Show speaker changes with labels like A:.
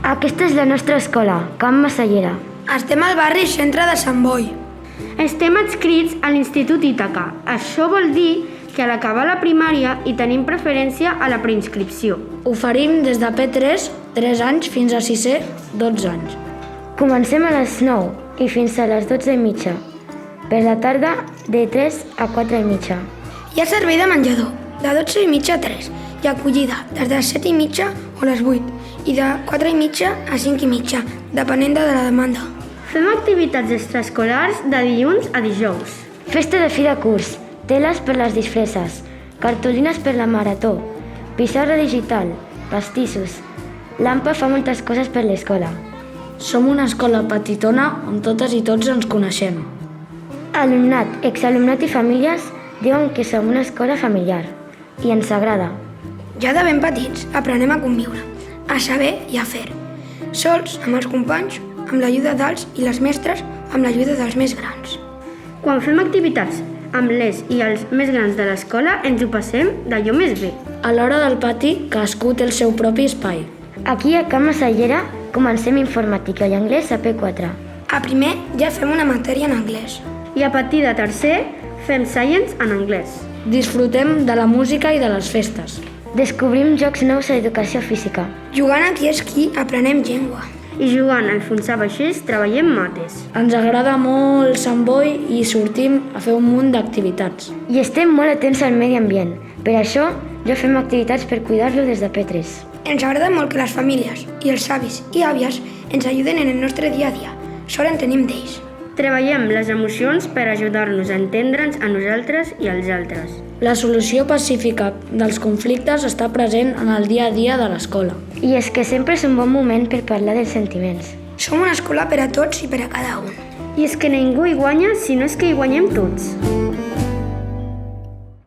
A: Aquesta és la nostra escola, Camp Massallera.
B: Estem al barri Centre de Sant Boi.
C: Estem adscrits a l'Institut Ítaca. Això vol dir que a l'acabar la primària hi tenim preferència a la preinscripció.
B: Oferim des de P3, 3 anys, fins a 6è, 12 anys.
A: Comencem a les 9 i fins a les 12:30. Per la tarda, de 3 a 4:30.
B: Hi ha servei de menjador, de 12:30 a 3, i acollida des de 7:30 o les 8, i de 4:30 a 5:30, depenent de la demanda.
C: Fem activitats extraescolars de dilluns a dijous.
A: Festa de fi de curs, teles per les disfresses, cartolines per la marató, pissarra digital, pastissos. L'AMPA fa moltes coses per l'escola.
B: Som una escola petitona on totes i tots ens coneixem.
A: Alumnat, exalumnat i famílies diuen que som una escola familiar i ens agrada.
B: Ja de ben petits aprenem a conviure, a saber i a fer. Sols, amb els companys, amb l'ajuda dels i les mestres, amb l'ajuda dels més grans.
C: Quan fem activitats amb les i els més grans de l'escola ens ho passem d'allò més bé.
B: A l'hora del pati, cadascú té el seu propi espai.
A: Aquí a Camp Massallera comencem informàtica i anglès a P4.
B: A primer ja fem una matèria en anglès.
C: I a partir de tercer fem science en anglès.
B: Disfrutem de la música i de les festes.
A: Descobrim jocs nous a educació física.
B: Jugant a qui és qui aprenem llengua.
C: I jugant a enfonsar vaixells treballem mates.
B: Ens agrada molt Sant Boi i sortim a fer un munt d'activitats.
A: I estem molt atents al medi ambient. Per això ja fem activitats per cuidar-lo des de P3.
B: Ens agrada molt que les famílies i els avis i àvies ens ajuden en el nostre dia a dia. Sort en tenim d'ells.
C: Treballem les emocions per ajudar-nos a entendre'ns a nosaltres i als altres.
B: La solució pacífica dels conflictes està present en el dia a dia de l'escola.
A: I és que sempre és un bon moment per parlar dels sentiments.
B: Som una escola per a tots i per a cada un.
C: I és que ningú hi guanya si no és que hi guanyem tots.